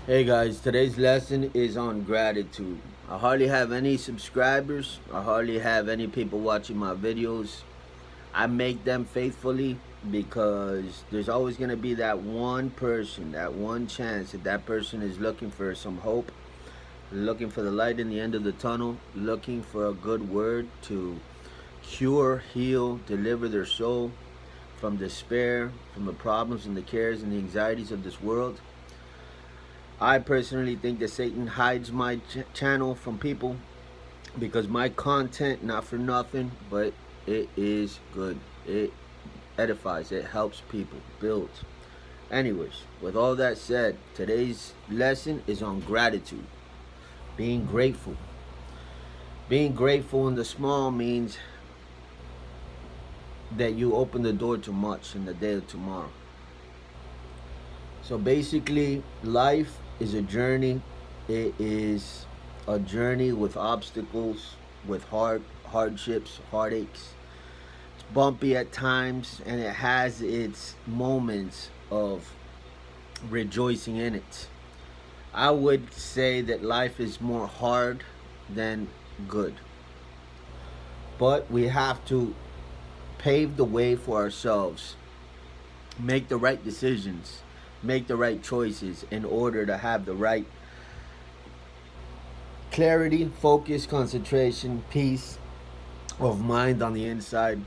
Hey guys, today's lesson is on gratitude. I hardly have any subscribers. I hardly have any people watching my videos. I make them faithfully because there's always going to be that one person, that one chance. If that person is looking for some hope, looking for the light in the end of the tunnel, looking for a good word to cure, heal, deliver their soul from despair, from the problems and the cares and the anxieties of this world. I personally think that Satan hides my channel from people because my content, not for nothing, but it is good. It edifies, it helps people build. Anyways, with all that said, today's lesson is on gratitude, being grateful. Being grateful in the small means that you open the door to much in the day of tomorrow. So basically, life is a journey. It is a journey with obstacles, with hardships, heartaches. It's bumpy at times, and it has its moments of rejoicing in it. I would say that life is more hard than good. But we have to pave the way for ourselves, make the right decisions, make the right choices in order to have the right clarity, focus, concentration, peace of mind on the inside.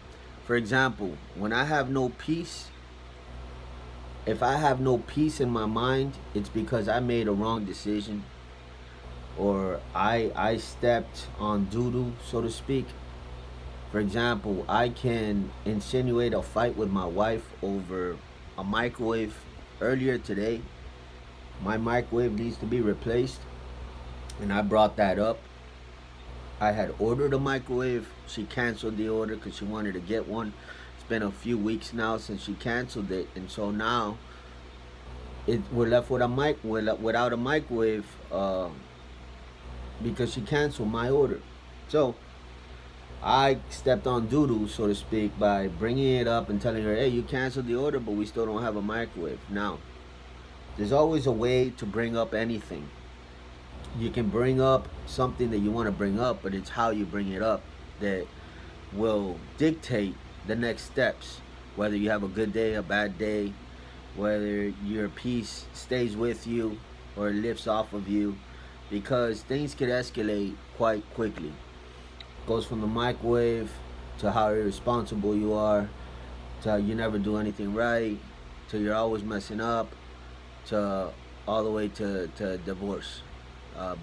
For example, when I have no peace, if I have no peace in my mind, it's because I made a wrong decision or I stepped on doo-doo, so to speak. For example, I can insinuate a fight with my wife over a microwave. Earlier today, my microwave needs to be replaced, and I brought that up. I had ordered a microwave. She canceled the order because she wanted to get one. It's been a few weeks now since she canceled it, and so now we're left with without a microwave because she canceled my order. So I stepped on doodle, so to speak, by bringing it up and telling her, "Hey, you canceled the order, but we still don't have a microwave." Now, there's always a way to bring up anything. You can bring up something that you want to bring up, but it's how you bring it up that will dictate the next steps. Whether you have a good day, a bad day, whether your peace stays with you or lifts off of you, because things can escalate quite quickly. Goes from the microwave to how irresponsible you are, to how you never do anything right, to you're always messing up, to all the way to divorce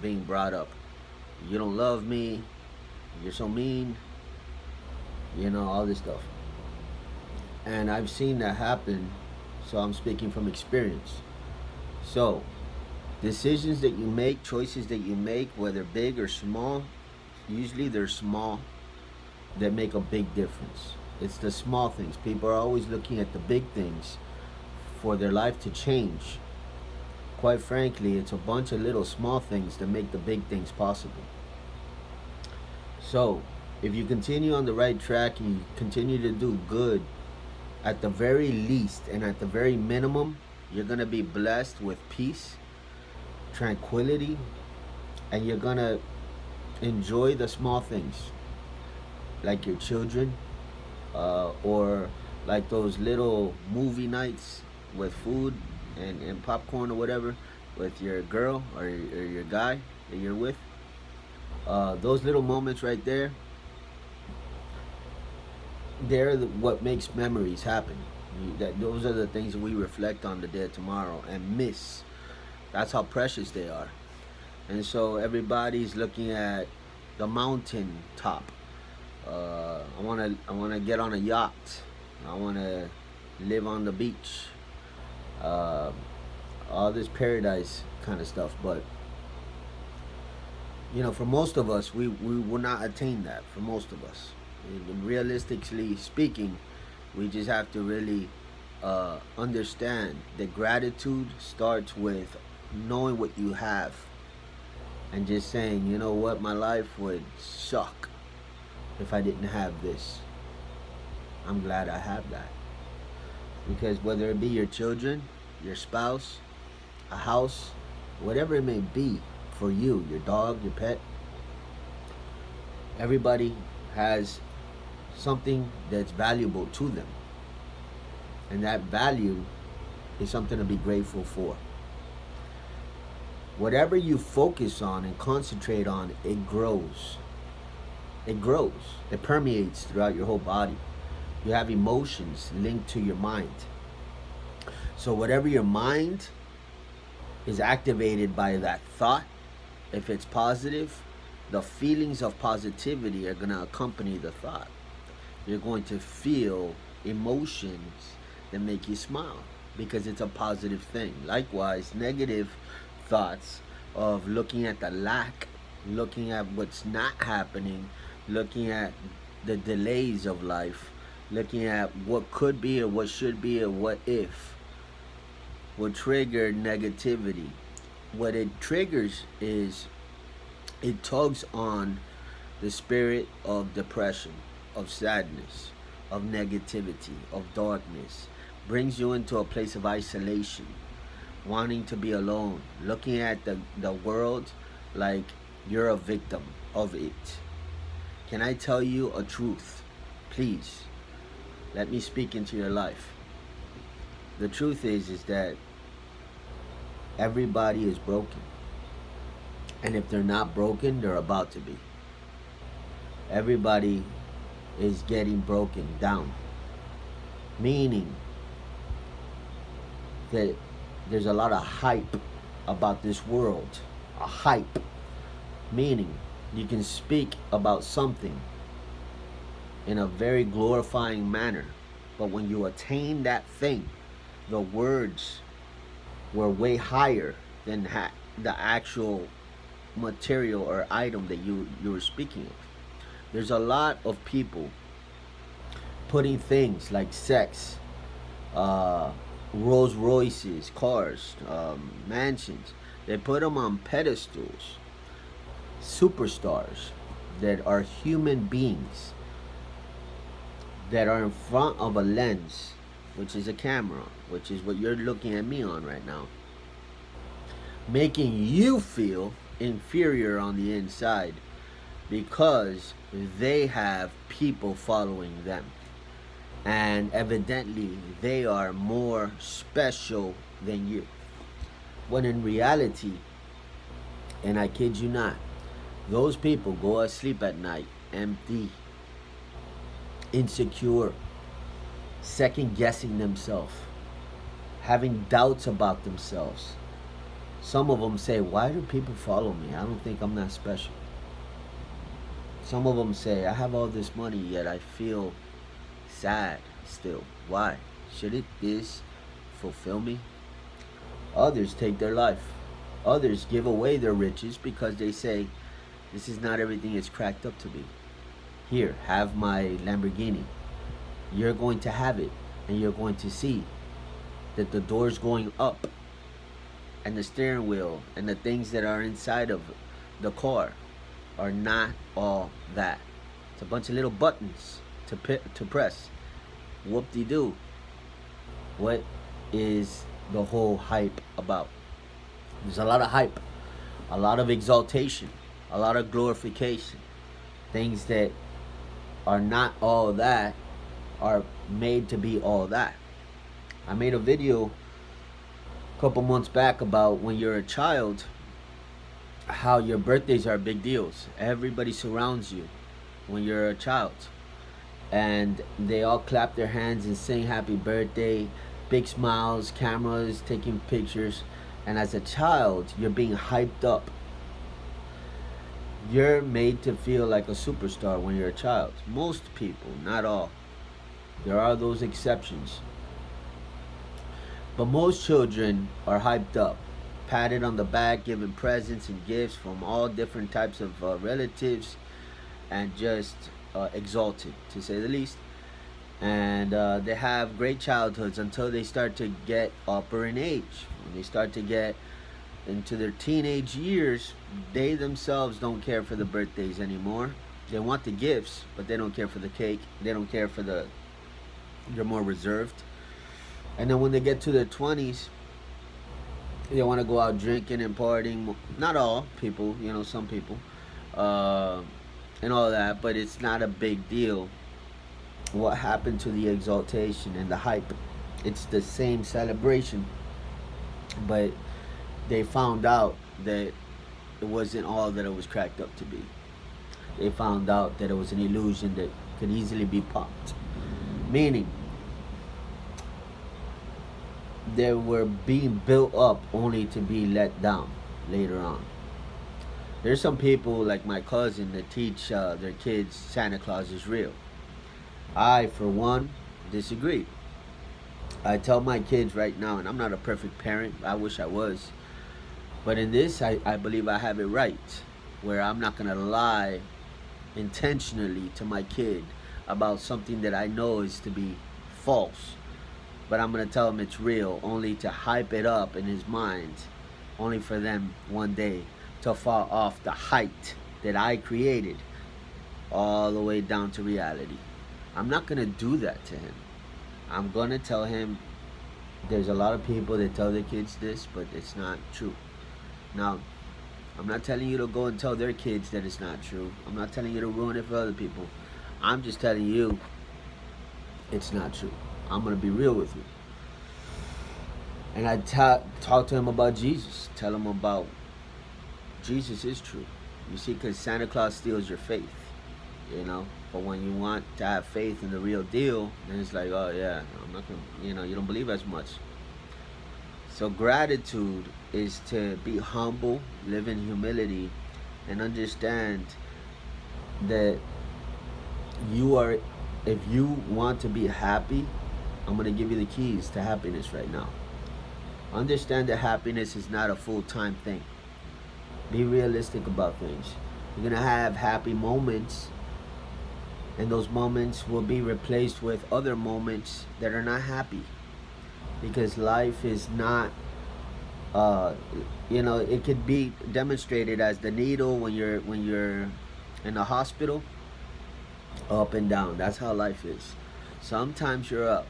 being brought up. You don't love me, you're so mean, all this stuff. And I've seen that happen, so I'm speaking from experience. So, decisions that you make, choices that you make, whether big or small, usually they're small that make a big difference. It's the small things. People are always looking at the big things for their life to change. Quite frankly, it's a bunch of little small things that make the big things possible. So, if you continue on the right track and you continue to do good, at the very least and at the very minimum, you're going to be blessed with peace, tranquility, and you're going to enjoy the small things like your children or like those little movie nights with food and popcorn or whatever with your girl or your guy that you're with. Those little moments right there, they're what makes memories happen. Those are the things that we reflect on the day of tomorrow and miss. That's how precious they are. And so everybody's looking at the mountain top. I wanna get on a yacht. I wanna live on the beach. Uh, all this paradise kind of stuff. But for most of us, we will not attain that. For most of us, and realistically speaking, we just have to really understand that gratitude starts with knowing what you have and just saying, you know what, my life would suck if I didn't have this. I'm glad I have that. Because whether it be your children, your spouse, a house, whatever it may be for you, your dog, your pet. Everybody has something that's valuable to them, and that value is something to be grateful for. Whatever you focus on and concentrate on, it grows. It grows. It permeates throughout your whole body. You have emotions linked to your mind. So whatever your mind is activated by that thought, if it's positive, the feelings of positivity are going to accompany the thought. You're going to feel emotions that make you smile because it's a positive thing. Likewise, negative thoughts of looking at the lack, looking at what's not happening, looking at the delays of life, looking at what could be or what should be or what if, will trigger negativity. What it triggers is it tugs on the spirit of depression, of sadness, of negativity, of darkness, brings you into a place of isolation, wanting to be alone, looking at the world like you're a victim of it. Can I tell you a truth? Please, let me speak into your life. The truth is that everybody is broken. And if they're not broken, they're about to be. Everybody is getting broken down. Meaning that there's a lot of hype about this world. A hype. Meaning you can speak about something in a very glorifying manner. But when you attain that thing, the words were way higher than the actual material or item that you were speaking of. There's a lot of people putting things like sex, Rolls Royces, cars, mansions. They put them on pedestals. Superstars that are human beings that are in front of a lens, which is a camera, which is what you're looking at me on right now, making you feel inferior on the inside because they have people following them. And evidently, they are more special than you. When in reality, and I kid you not, those people go to sleep at night empty, insecure, second guessing themselves, having doubts about themselves. Some of them say, why do people follow me? I don't think I'm that special. Some of them say, I have all this money, yet I feel sad still. Why? Should this fulfill me? Others take their life. Others give away their riches because they say, this is not everything it's cracked up to be. Here, have my Lamborghini. You're going to have it, and you're going to see that the door's going up, and the steering wheel, and the things that are inside of the car are not all that. It's a bunch of little buttons to press. Whoop-de-doo. What is the whole hype about? There's a lot of hype, a lot of exaltation, a lot of glorification. Things that are not all that are made to be all that. I made a video a couple months back about when you're a child, how your birthdays are big deals. Everybody surrounds you when you're a child, and they all clap their hands and sing happy birthday, big smiles, cameras taking pictures. And as a child, you're being hyped up. You're made to feel like a superstar when you're a child. Most people, not all. There are those exceptions. But most children are hyped up, patted on the back, given presents and gifts from all different types of relatives, and just exalted, to say the least. And they have great childhoods until they start to get upper in age. When they start to get into their teenage years, they themselves don't care for the birthdays anymore. They want the gifts, but they don't care for the cake. They don't care for they're more reserved. And then when they get to their 20s, They want to go out drinking and partying. Not all people, some people, uh, and all that. But it's not a big deal. What happened to the exaltation and the hype? It's the same celebration, but they found out that it wasn't all that it was cracked up to be. They found out that it was an illusion that could easily be popped. Meaning, they were being built up only to be let down later on. There's some people like my cousin that teach their kids Santa Claus is real. I, for one, disagree. I tell my kids right now, and I'm not a perfect parent, I wish I was, but in this, I believe I have it right, where I'm not going to lie intentionally to my kid about something that I know is to be false. But I'm going to tell him it's real, only to hype it up in his mind, only for them one day to fall off the height that I created all the way down to reality. I'm not going to do that to him. I'm going to tell him there's a lot of people that tell their kids this, but it's not true. Now, I'm not telling you to go and tell their kids that it's not true. I'm not telling you to ruin it for other people. I'm just telling you it's not true. I'm going to be real with you. And I talk to him about Jesus. Tell him about Jesus is true. You see, because Santa Claus steals your faith, But when you want to have faith in the real deal, then it's like, oh yeah, I'm not gonna, you don't believe as much. So gratitude is to be humble, live in humility, and understand that if you want to be happy, I'm gonna give you the keys to happiness right now. Understand that happiness is not a full-time thing. Be realistic about things. You're gonna have happy moments, and those moments will be replaced with other moments that are not happy, because life is not it could be demonstrated as the needle when you're in the hospital, up and down. That's how life is. Sometimes you're up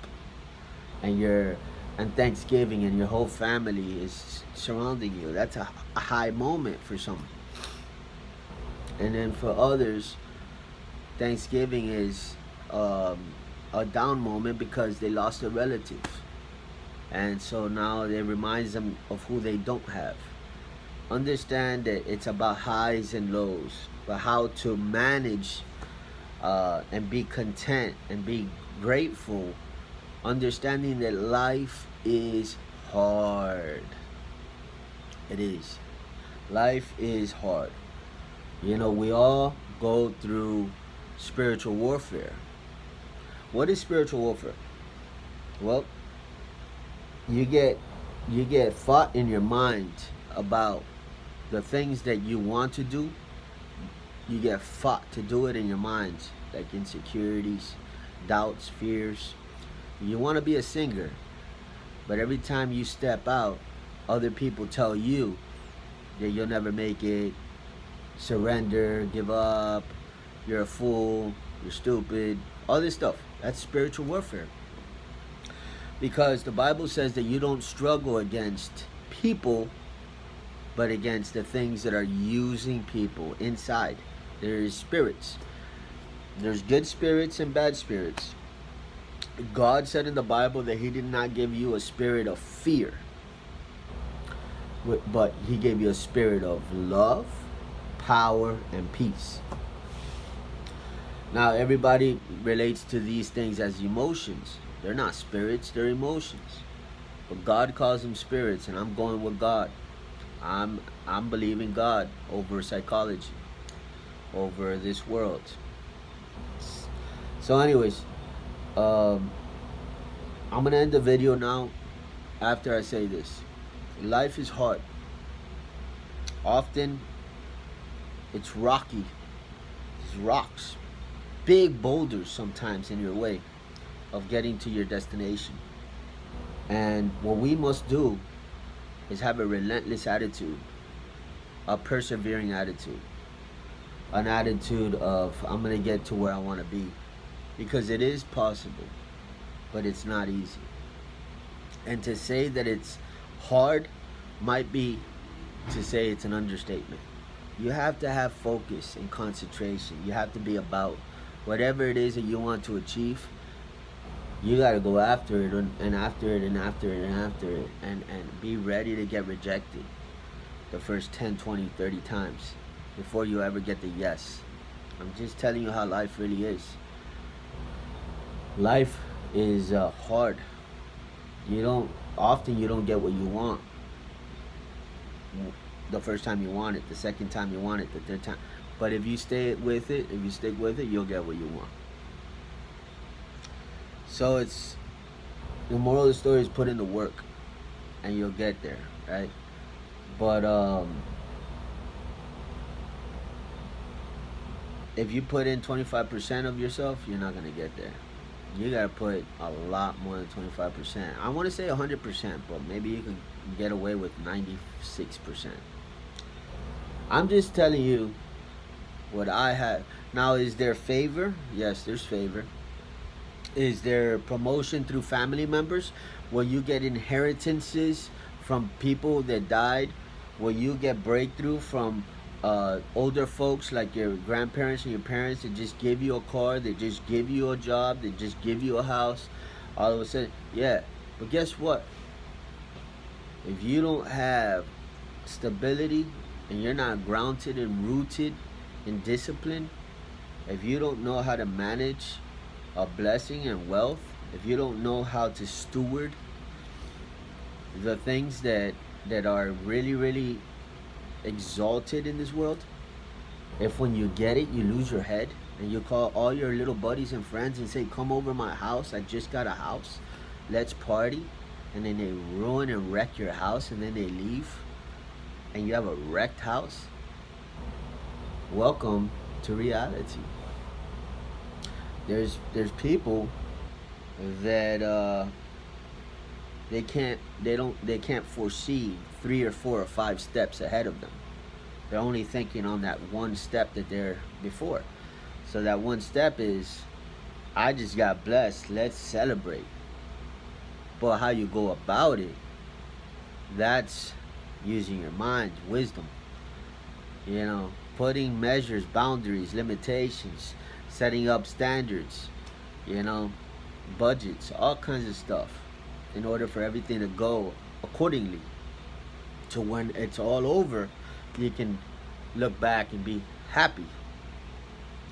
and you're and Thanksgiving and your whole family is surrounding you. That's a high moment for some. And then for others, Thanksgiving is a down moment because they lost a relative. And so now it reminds them of who they don't have. Understand that it's about highs and lows, but how to manage and be content and be grateful, understanding that life is hard. It is. Life is hard. We all go through spiritual warfare. What is spiritual warfare? Well, you get fought in your mind about the things that you want to do. You get fought to do it in your mind, like insecurities, doubts, fears. You want to be a singer, but every time you step out, other people tell you that you'll never make it, surrender, give up, you're a fool, you're stupid, all this stuff. That's spiritual warfare. Because the Bible says that you don't struggle against people, but against the things that are using people inside. There is spirits. There's good spirits and bad spirits. God said in the Bible that He did not give you a spirit of fear, but He gave you a spirit of love, power, and peace. Now, everybody relates to these things as emotions. They're not spirits, they're emotions. But God calls them spirits, and I'm going with God. I'm believing God over psychology, over this world. So anyways, I'm going to end the video now after I say this. Life is hard. Often, it's rocky. There's rocks. Big boulders sometimes in your way of getting to your destination. And what we must do is have a relentless attitude, a persevering attitude, an attitude of I'm going to get to where I want to be, because it is possible, but it's not easy. And to say that it's hard might be to say it's an understatement. You have to have focus and concentration. You have to be about whatever it is that you want to achieve. You got to go after it and after it and after it and after it and be ready to get rejected the first 10, 20, 30 times before you ever get the yes. I'm just telling you how life really is. Life is hard. You don't get what you want the first time you want it, the second time you want it, the third time. But if you stick with it, you'll get what you want. So it's the moral of the story is put in the work, and you'll get there, right? But if you put in 25% of yourself, you're not gonna get there. You gotta put a lot more than 25%. I want to say 100%, but maybe you can get away with 96%. I'm just telling you what I have. Now, is there favor? Yes, there's favor. Is there promotion through family members? Will you get inheritances from people that died? Will you get breakthrough from older folks like your grandparents and your parents that just give you a car, that just give you a job, that just give you a house? All of a sudden, yeah. But guess what? If you don't have stability and you're not grounded and rooted in discipline, if you don't know how to manage a blessing and wealth, if you don't know how to steward the things that are really, really exalted in this world, if when you get it, you lose your head and you call all your little buddies and friends and say, come over my house, I just got a house, let's party, and then they ruin and wreck your house and then they leave and you have a wrecked house, welcome to reality. There's people that they can't foresee 3 or 4 or 5 steps ahead of them. They're only thinking on that one step that they're before. So that one step is, I just got blessed, let's celebrate. But how you go about it, that's using your mind, wisdom. Putting measures, boundaries, limitations, setting up standards, budgets, all kinds of stuff in order for everything to go accordingly. So when it's all over, you can look back and be happy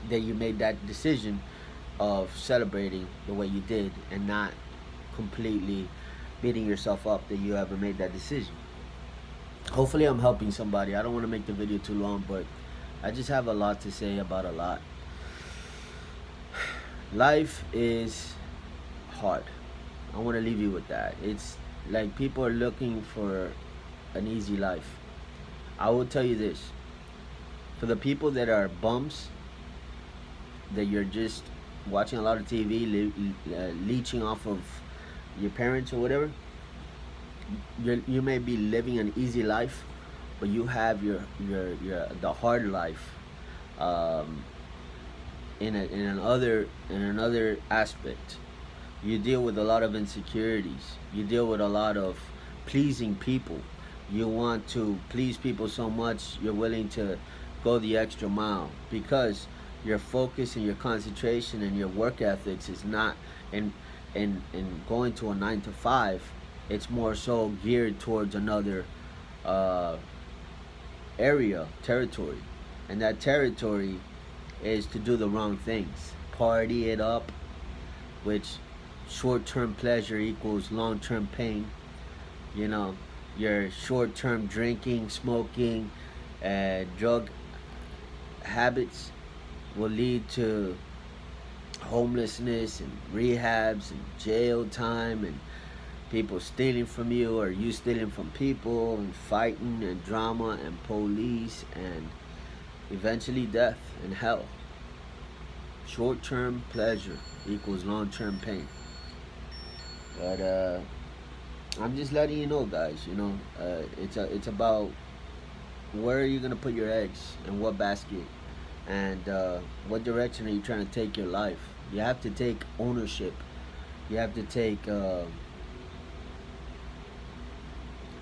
that you made that decision of celebrating the way you did and not completely beating yourself up that you ever made that decision. Hopefully I'm helping somebody. I don't want to make the video too long, but I just have a lot to say about a lot. Life is hard. I want to leave you with that. It's like people are looking for an easy life. I will tell you this. For the people that are bums, that you're just watching a lot of TV, leeching off of your parents or whatever, you may be living an easy life, but you have your the hard life in another aspect. You deal with a lot of insecurities. You deal with a lot of pleasing people. You want to please people so much you're willing to go the extra mile because your focus and your concentration and your work ethics is not in going to a 9 to 5. It's more so geared towards another territory, and that territory is to do the wrong things, party it up, which short-term pleasure equals long-term pain. Your short-term drinking, smoking, drug habits will lead to homelessness and rehabs and jail time and people stealing from you or you stealing from people and fighting and drama and police and eventually death and hell. Short-term pleasure equals long-term pain. But I'm just letting you know, guys. It's about where are you gonna put your eggs and what basket, and what direction are you trying to take your life. You have to take ownership. You have to take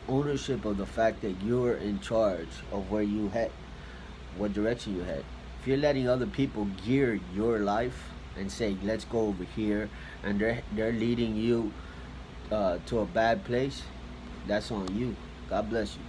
ownership of the fact that you're in charge of where you head, what direction you head. If you're letting other people gear your life and say, "Let's go over here," and they're leading you to a bad place, that's on you. God bless you.